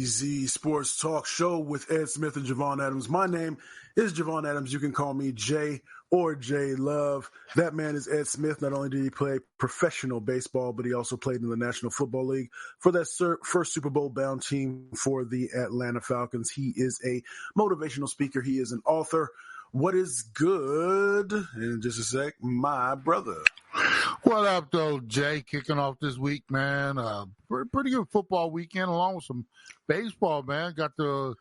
AZ Sports Talk Show with Ed Smith and Javon Adams. My name is Javon Adams. You can call me Jay or J Love. That man is Ed Smith. Not only did he play professional baseball, but he also played in the National Football League for that first Super Bowl bound team for the Atlanta Falcons. He is a motivational speaker. He is an author. What is good? In just a sec, my brother. What up, though, Jay? Kicking off this week, man. Pretty good football weekend, along with some baseball, man. Got the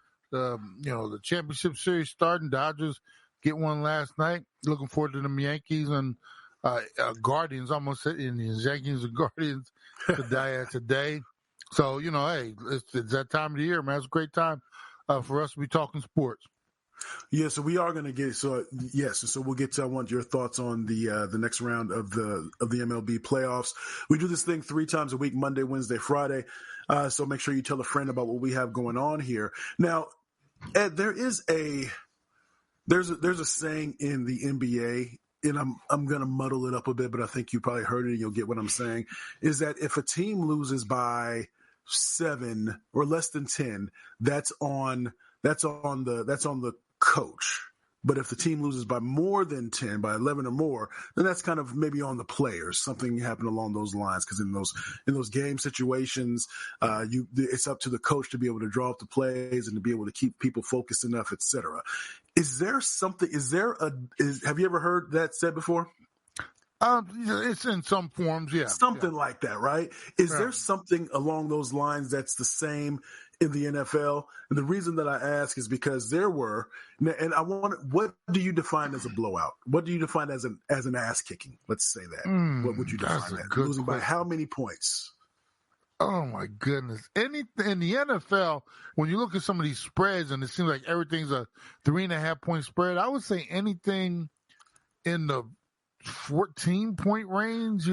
championship series starting. Dodgers get one last night. Looking forward to them Yankees and Guardians. Almost said Indians, Yankees and Guardians today. So hey, it's that time of the year, man. It's a great time for us to be talking sports. Yeah, so we are going to get so we'll get to. I want your thoughts on the next round of the MLB playoffs. We do this thing 3 times a week: Monday, Wednesday, Friday. So make sure you tell a friend about what we have going on here. Now, Ed, there's a saying in the NBA, and I'm going to muddle it up a bit, but I think you probably heard it and you'll get what I'm saying. Is that if a team loses by 7 or less than 10, that's on the coach. But if the team loses by more than 10, by 11 or more, then that's kind of maybe on the players. Something happened along those lines, because in those game situations, it's up to the coach to be able to draw up the plays and to be able to keep people focused enough, etc. Have you ever heard that said before? It's in some forms, yeah. Something like that, right? Is there something along those lines that's the same in the NFL? And the reason that I ask is because what do you define as a blowout? What do you define as an ass kicking? Let's say that. What would you define that? Losing by how many points? Oh my goodness. In the NFL, when you look at some of these spreads and it seems like everything's a 3.5 point spread, I would say anything in the 14-point range,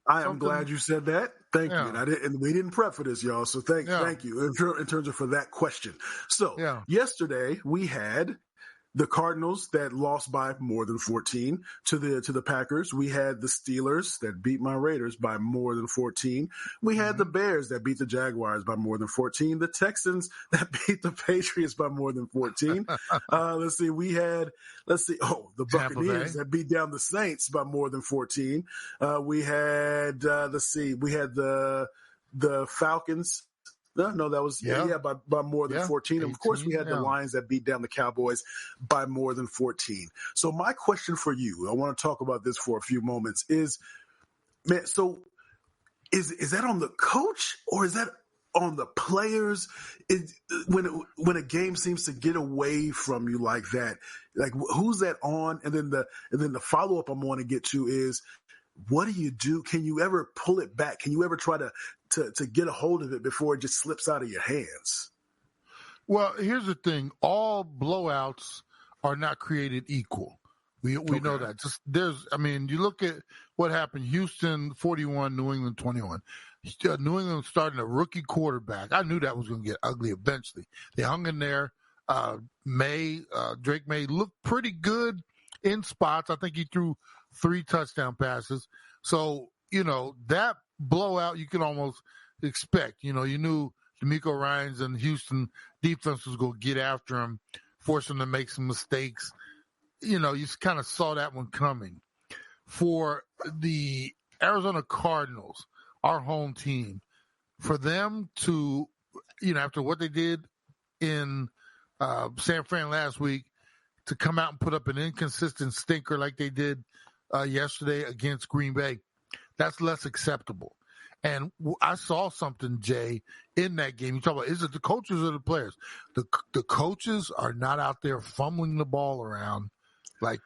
I am glad you said that. Thank you. And we didn't prep for this, y'all. So thank you in terms of for that question. So yesterday we had the Cardinals that lost by more than 14 to the Packers. We had the Steelers that beat my Raiders by more than 14. We had the Bears that beat the Jaguars by more than 14. The Texans that beat the Patriots by more than 14. Let's see. The Buccaneers that beat down the Saints by more than 14. We had the Falcons. No, that was by more than 14. 18, of course, we had the Lions that beat down the Cowboys by more than 14. So my question for you, I want to talk about this for a few moments, is, man, so is that on the coach or is that on the players? When a game seems to get away from you like that, like who's that on? And then the follow up I want to get to is, what do you do? Can you ever pull it back? Can you ever try to get a hold of it before it just slips out of your hands? Well, here's the thing. All blowouts are not created equal. We know that. You look at what happened. Houston 41, New England 21. New England starting a rookie quarterback. I knew that was going to get ugly eventually. They hung in there. Drake May looked pretty good in spots. I think he threw 3 touchdown passes. So, that blowout you can almost expect. You knew D'Amico Ryans and Houston defense was going to get after him, force him to make some mistakes. You kind of saw that one coming. For the Arizona Cardinals, our home team, for them to, after what they did in San Fran last week, to come out and put up an inconsistent stinker like they did yesterday against Green Bay, that's less acceptable. And I saw something, Jay, in that game. You talk about, is it the coaches or the players? The coaches are not out there fumbling the ball around like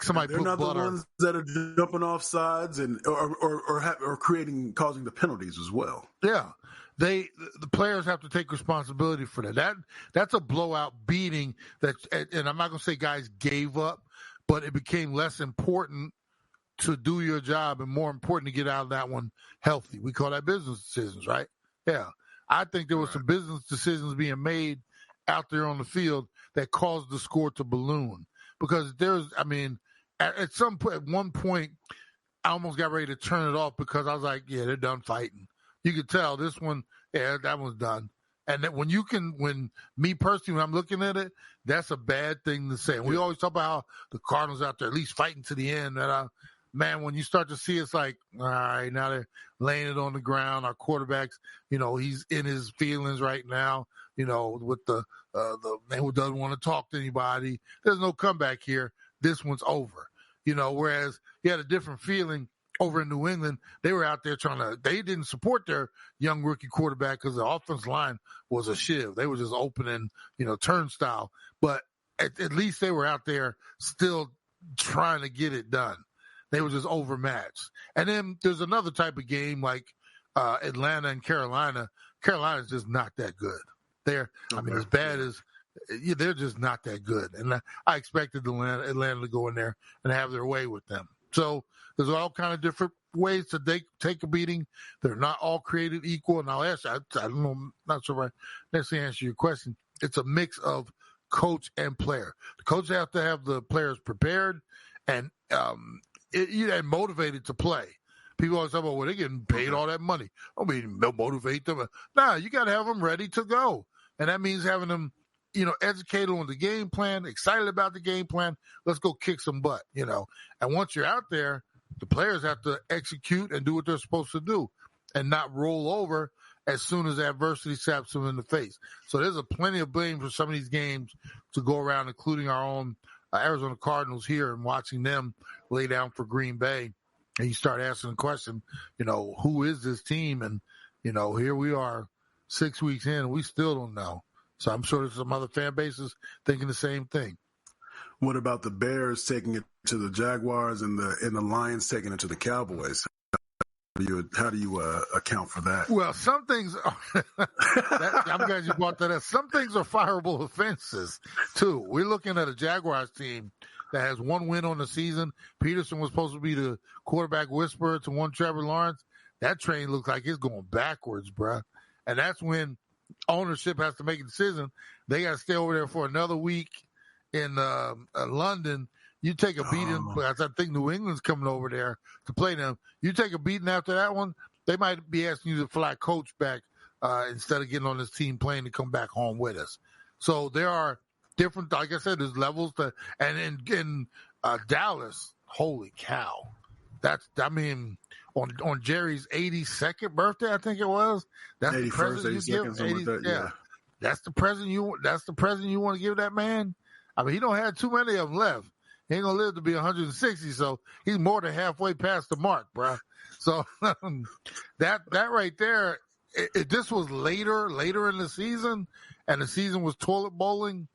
somebody They're put not butter. The ones that are jumping off sides and or causing the penalties as well. Yeah. The players have to take responsibility for that. That's a blowout beating and I'm not going to say guys gave up, but it became less important to do your job and more important to get out of that one healthy. We call that business decisions, right? Yeah. I think there was some business decisions being made out there on the field that caused the score to balloon. Because at one point, I almost got ready to turn it off because I was like, yeah, they're done fighting. You could tell this one, Yeah, that one's done. And that when me personally, when I'm looking at it, that's a bad thing to say. And we always talk about how the Cardinals out there at least fighting to the end. And man, when you start to see, it's like, all right, now they're laying it on the ground. Our quarterbacks, he's in his feelings right now. With the man who doesn't want to talk to anybody. There's no comeback here. This one's over. Whereas he had a different feeling over in New England. They were out there they didn't support their young rookie quarterback because the offensive line was a shiv. They were just opening, turnstile. But at least they were out there still trying to get it done. They were just overmatched. And then there's another type of game like Atlanta and Carolina. Carolina's just not that good. As bad as they're just not that good. And I expected Atlanta to go in there and have their way with them. So there's all kind of different ways to take a beating. They're not all created equal. And I'll ask you, I don't know, I'm not sure if I necessarily answer your question. It's a mix of coach and player. The coach have to have the players prepared and motivated to play. People always talk about, well, they're getting paid all that money. I mean, they'll motivate them. Nah, you got to have them ready to go. And that means having them, educated on the game plan, excited about the game plan. Let's go kick some butt, And once you're out there, the players have to execute and do what they're supposed to do and not roll over as soon as adversity slaps them in the face. So there's plenty of blame for some of these games to go around, including our own Arizona Cardinals here, and watching them lay down for Green Bay. And you start asking the question, who is this team? And, here we are 6 weeks in, and we still don't know. So I'm sure there's some other fan bases thinking the same thing. What about the Bears taking it to the Jaguars and the Lions taking it to the Cowboys? How do you account for that? Well, some things I'm glad you brought that up. Some things are fireable offenses, too. We're looking at a Jaguars team that has one win on the season. Peterson was supposed to be the quarterback whisperer to one Trevor Lawrence. That train looks like it's going backwards, bruh. And that's when ownership has to make a decision. They got to stay over there for another week in London. You take a beating, because I think New England's coming over there to play them. You take a beating after that one, they might be asking you to fly coach back instead of getting on this team plane to come back home with us. So there are different, like I said, there's levels to, and in Dallas, holy cow. On Jerry's 82nd birthday, I think it was. That's the present you give. Like that, yeah. That's the present you want to give that man. I mean, he don't have too many of them left. He ain't gonna live to be 160, so he's more than halfway past the mark, bro. So that right there, if this was later in the season, and the season was toilet bowling,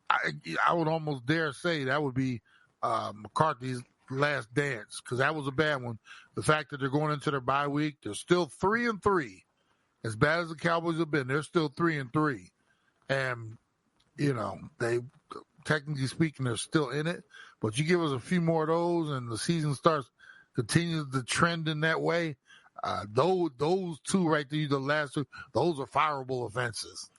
I would almost dare say that would be McCarthy's last dance, because that was a bad one. The fact that they're going into their bye week, they're still 3-3. As bad as the Cowboys have been, they're still 3-3, and they, technically speaking, they're still in it. But you give us a few more of those, and the season continues to trend in that way. Those two right there, the last two, those are fireable offenses.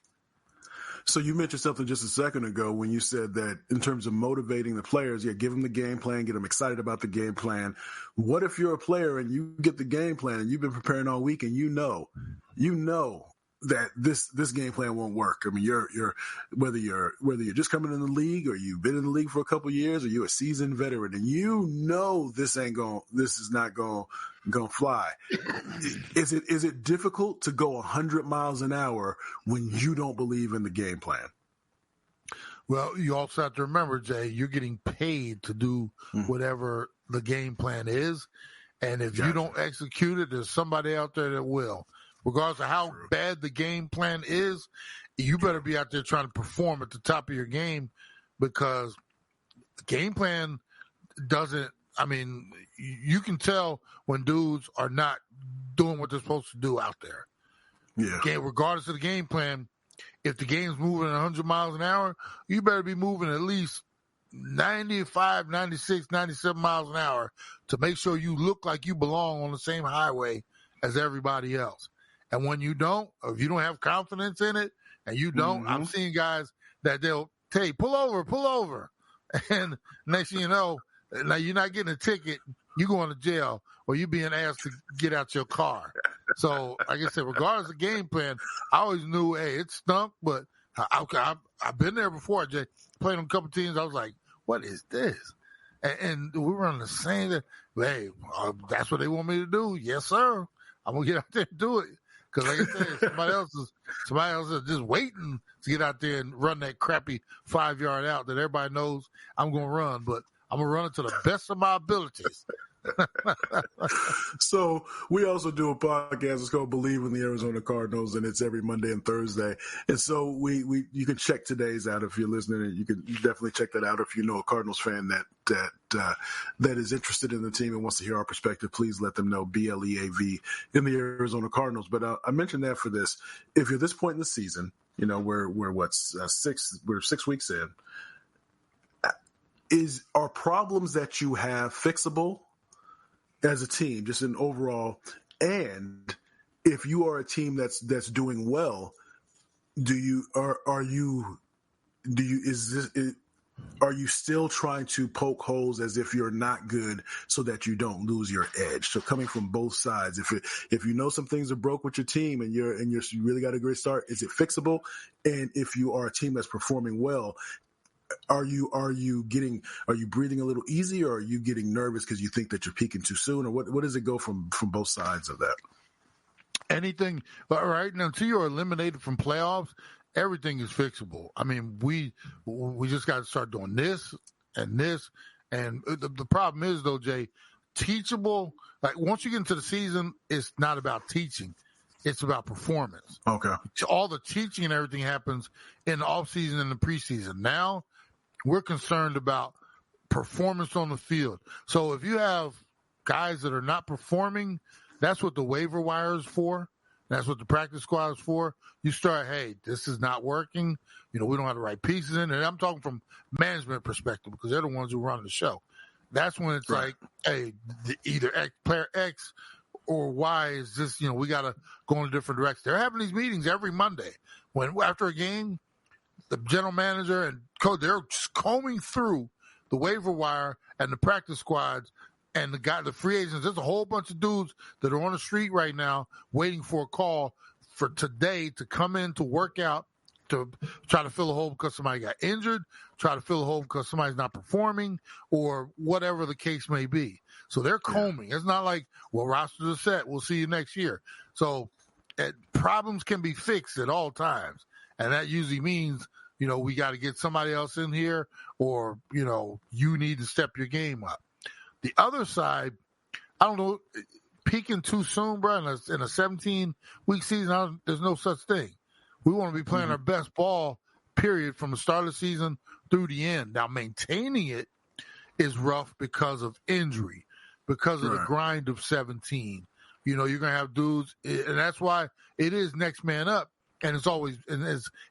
So you mentioned something just a second ago when you said that in terms of motivating the players, give them the game plan, get them excited about the game plan. What if you're a player and you get the game plan and you've been preparing all week and you know that this game plan won't work? I mean, you're whether you're just coming in the league or you've been in the league for a couple of years or you're a seasoned veteran and this is not going to fly. Is it difficult to go 100 miles an hour when you don't believe in the game plan? Well, you also have to remember, Jay, you're getting paid to do whatever the game plan is. And if you don't execute it, there's somebody out there that will. Regardless of how bad the game plan is, you better be out there trying to perform at the top of your game, because the game plan doesn't, you can tell when dudes are not doing what they're supposed to do out there. Yeah. Okay, regardless of the game plan, if the game's moving 100 miles an hour, you better be moving at least 95, 96, 97 miles an hour to make sure you look like you belong on the same highway as everybody else. And when you don't, or if you don't have confidence in it, and you don't, I'm seeing guys that they'll pull over. And next thing you know, now you're not getting a ticket, you going to jail or you being asked to get out your car. So, like I said, regardless of game plan, I always knew, hey, it stunk, but I've been there before, Jay. Played on a couple teams. I was like, what is this? And we were on the same, hey, that's what they want me to do. Yes, sir. I'm going to get out there and do it. Because like I said, somebody else is just waiting to get out there and run that crappy 5-yard out that everybody knows I'm going to run. But I'm going to run it to the best of my abilities. So we also do a podcast. It's called Believe in the Arizona Cardinals, and it's every Monday and Thursday. And so you can check today's out if you're listening, and you can definitely check that out if you know a Cardinals fan that is interested in the team and wants to hear our perspective. Please let them know BLEAV in the Arizona Cardinals. But I mentioned that for this. If you're this point in the season, we're 6 weeks in. Are problems that you have fixable as a team, just in overall? And if you are a team that's doing well, are you still trying to poke holes as if you're not good so that you don't lose your edge? So coming from both sides, if you know some things are broke with your team and you really got a great start, is it fixable? And if you are a team that's performing well, are you breathing a little easy, or are you getting nervous because you think that you're peaking too soon, or what does it go from both sides of that? Anything, right now, until you're eliminated from playoffs, everything is fixable. I mean, we just got to start doing this and this, and the problem is though, Jay, teachable. Like once you get into the season, it's not about teaching. It's about performance. Okay. All the teaching and everything happens in the offseason and the preseason. Now we're concerned about performance on the field. So if you have guys that are not performing, that's what the waiver wire is for. That's what the practice squad is for. You start, hey, this is not working. We don't have the right pieces in. And I'm talking from management perspective because they're the ones who run the show. That's when it's right. Like, hey, either player X or Y is this, we got to go in a different direction. They're having these meetings every Monday when after a game, the general manager and coach, they're just combing through the waiver wire and the practice squads and the free agents. There's a whole bunch of dudes that are on the street right now waiting for a call for today to come in to work out, to try to fill a hole because somebody got injured, try to fill a hole because somebody's not performing, or whatever the case may be. So they're combing. It's not like, well, rosters are set, we'll see you next year. So problems can be fixed at all times. And that usually means, we got to get somebody else in here, or, you need to step your game up. The other side, I don't know, peaking too soon, bro, in a 17-week season, there's no such thing. We want to be playing our best ball, period, from the start of the season through the end. Now, maintaining it is rough because of injury, because of the grind of 17. You're going to have dudes, and that's why it is next man up, and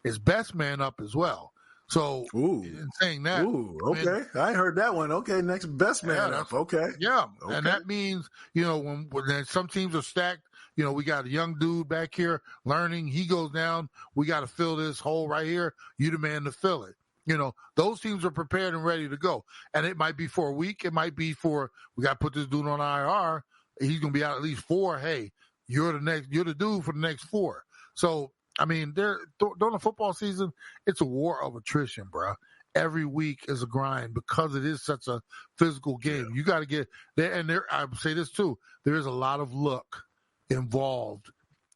it's best man up as well. So, in saying that. Okay. I heard that one. Okay, next best man up. Okay. Yeah, okay. And that means, when some teams are stacked, we got a young dude back here learning. He goes down. We got to fill this hole right here. You the man to fill it. Those teams are prepared and ready to go. And it might be for a week. It might be for, we got to put this dude on IR. He's going to be out at least 4. Hey, you're the dude for the next 4. So, I mean, during the football season, it's a war of attrition, bro. Every week is a grind because it is such a physical game. You got to get there. And I would say this too. There is a lot of luck involved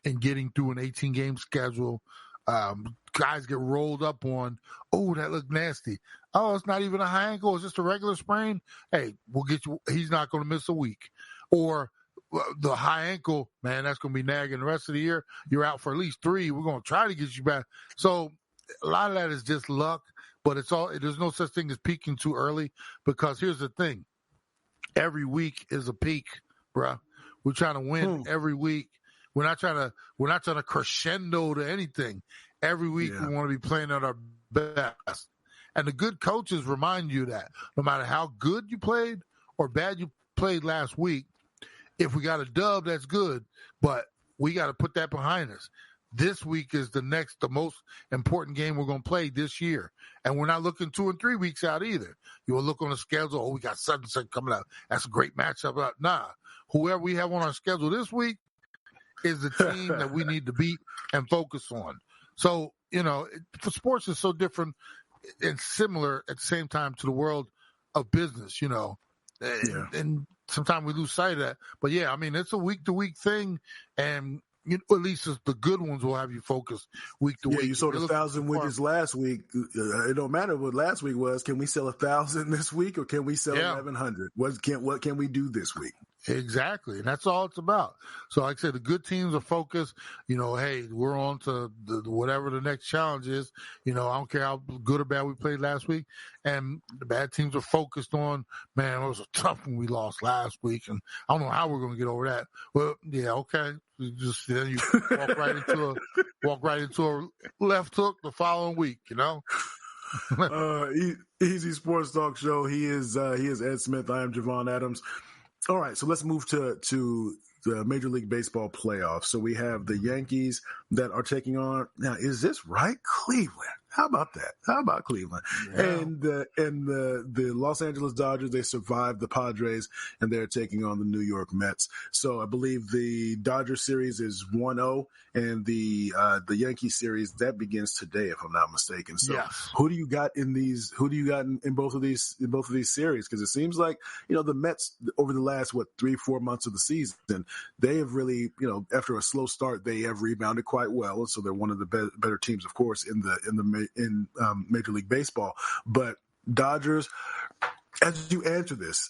in getting through an 18-game schedule. Guys get rolled up on, oh, that looked nasty. Oh, it's not even a high ankle. It's just a regular sprain. Hey, we'll get you. He's not going to miss a week. Or the high ankle, man, that's going to be nagging the rest of the year. You're out for at least 3. We're going to try to get you back. So a lot of that is just luck, but there's no such thing as peaking too early, because here's the thing. Every week is a peak, bruh. We're trying to win every week. We're not trying to crescendo to anything. Every week we want to be playing at our best. And the good coaches remind you that no matter how good you played or bad you played last week, if we got a dub, that's good, but we got to put that behind us. this week is the most important game we're going to play this year. And we're not looking 2 and 3 weeks out either. You will look on the schedule, oh, we got such and such coming up. That's a great matchup. Nah, whoever we have on our schedule this week is the team that we need to beat and focus on. So, for sports is so different and similar at the same time to the world of business, and sometimes we lose sight of that. But yeah, I mean, it's a week-to-week thing, and at least the good ones will have you focused week to week. You sold 1,000 widgets last week. It don't matter what last week was. Can we sell 1,000 this week, or can we sell 1,100? What can we do this week? Exactly. And that's all it's about. So like I said, the good teams are focused, hey, we're on to whatever the next challenge is. I don't care how good or bad we played last week. And the bad teams are focused on, man, it was a tough one we lost last week. And I don't know how we're going to get over that. Well, yeah, okay. Then you walk right into a left hook the following week, Easy Sports Talk Show. He is Ed Smith. I am Javon Adams. All right, so let's move to the Major League Baseball playoffs. So we have the Yankees that are taking on, now is this right? Cleveland. How about that? How about Cleveland? Yeah. And the Los Angeles Dodgers, they survived the Padres, and they're taking on the New York Mets. So I believe the Dodger series is 1-0, and the Yankee series, that begins today, if I'm not mistaken. So Who do you got in these? Who do you got in both of these series? Because it seems like the Mets over the last 3-4 months of the season, they have really after a slow start, they have rebounded quite well, and so they're one of the better teams, of course, in Major League Baseball. But Dodgers, as you answer this,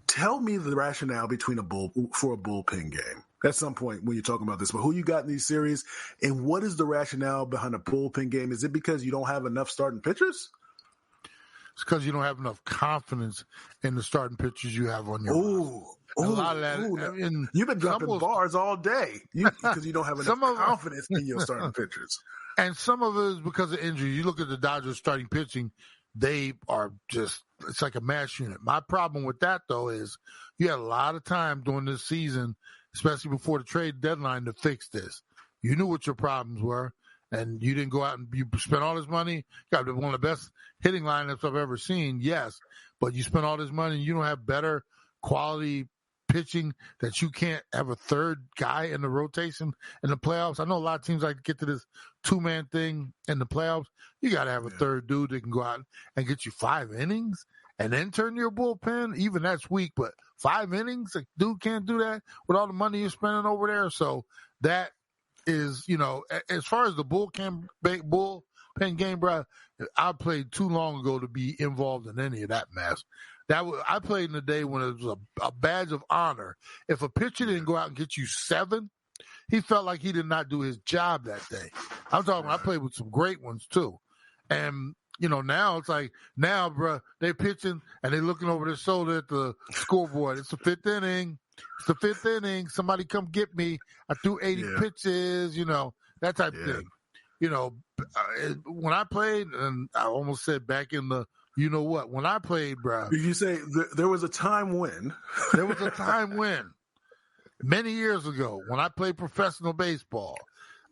tell me the rationale between for a bullpen game at some point when you're talking about this. But who you got in these series, and what is the rationale behind a bullpen game? Is it because you don't have enough starting pitchers? It's because you don't have enough confidence in the starting pitchers you have on your roster. A lot of that. You've been dropping bars all day because you don't have enough confidence in your starting pitchers. And some of it is because of injury. You look at the Dodgers starting pitching, they are just, it's like a mash unit. My problem with that, though, is you had a lot of time during this season, especially before the trade deadline, to fix this. You knew what your problems were, and you didn't go out and you spent all this money. You got one of the best hitting lineups I've ever seen, yes, but you spent all this money and you don't have better quality pitching that you can't have a third guy in the rotation in the playoffs. I know a lot of teams like to get to this two-man thing in the playoffs. You got to have a third dude that can go out and get you 5 innings and then turn your bullpen. Even that's weak, but 5 innings, a dude can't do that with all the money you're spending over there. So that is, as far as the bullpen game, bro, I played too long ago to be involved in any of that mess. I played in the day when it was a badge of honor. If a pitcher didn't go out and get you 7, he felt like he did not do his job that day. I'm talking, I played with some great ones too. And, now it's like, bro, they pitching and they looking over their shoulder at the scoreboard. It's the 5th inning. It's the 5th inning. Somebody come get me. I threw 80 pitches, that type of thing. When I played, and I almost said back in the, when I played, bro. You say there was a time when. There was a time when, many years ago, when I played professional baseball,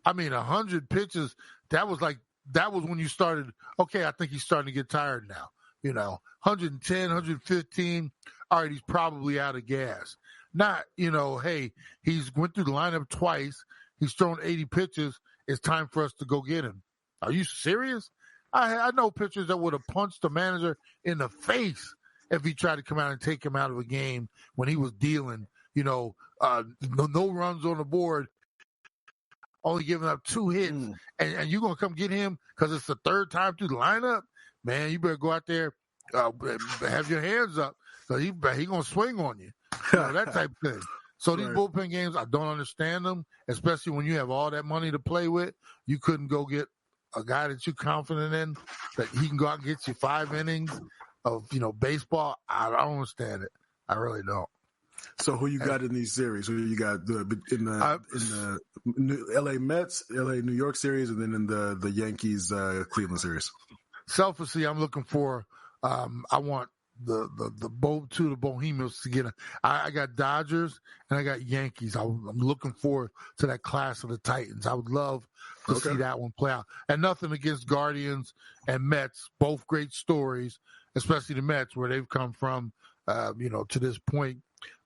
100 pitches, that was when you started, okay, I think he's starting to get tired now. 110, 115, all right, he's probably out of gas. Not, hey, he's went through the lineup twice, he's thrown 80 pitches, it's time for us to go get him. Are you serious? I know pitchers that would have punched the manager in the face if he tried to come out and take him out of a game when he was dealing, no runs on the board, only giving up 2 hits, and you're going to come get him because it's the 3rd time through the lineup? Man, you better go out there, have your hands up, because he going to swing on you. That type of thing. So these bullpen games, I don't understand them, especially when you have all that money to play with. You couldn't go get a guy that you're confident in, that he can go out and get you 5 innings of, baseball. I don't understand it. I really don't. So who you got in these series? Who you got in the LA Mets, LA New York series, and then in the Yankees Cleveland series? Selfishly, I'm looking for, I want both to the Bohemians to get. I got Dodgers and I got Yankees. I'm looking forward to that clash of the Titans. I would love to see that one play out. And nothing against Guardians and Mets, both great stories, especially the Mets where they've come from, to this point.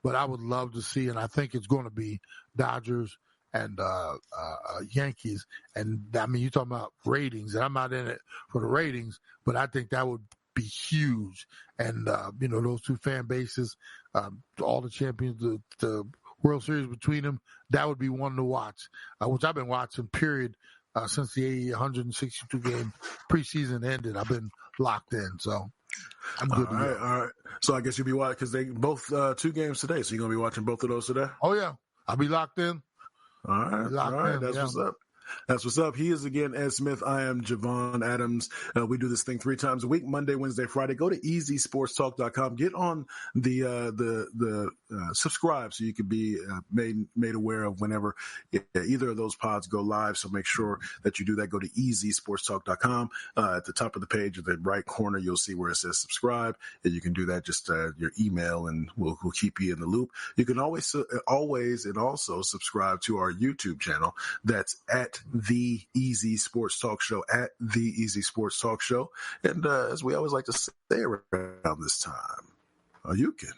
But I would love to see, and I think it's going to be Dodgers and Yankees. And I mean, you're talking about ratings, and I'm not in it for the ratings, but I think that would be huge. And those two fan bases, all the champions, the World Series between them, that would be one to watch, which I've been watching period since the 162 game preseason ended. I've been locked in, so I'm good. All right. So I guess you'll be watching because they both 2 games today. So you're gonna be watching both of those today. Oh yeah, I'll be locked in. All right. That's what's up. That's what's up. He is again Ed Smith. I am Javon Adams. We do this thing 3 times a week: Monday, Wednesday, Friday. Go to EasySportsTalk.com. Get on the subscribe so you can be made aware of whenever either of those pods go live. So make sure that you do that. Go to EasySportsTalk.com. At the top of the page, at the right corner, you'll see where it says subscribe, and you can do that. Just your email, and we'll keep you in the loop. You can always and also subscribe to our YouTube channel. That's at The Easy Sports Talk Show, at The Easy Sports Talk Show. And as we always like to say around this time, you can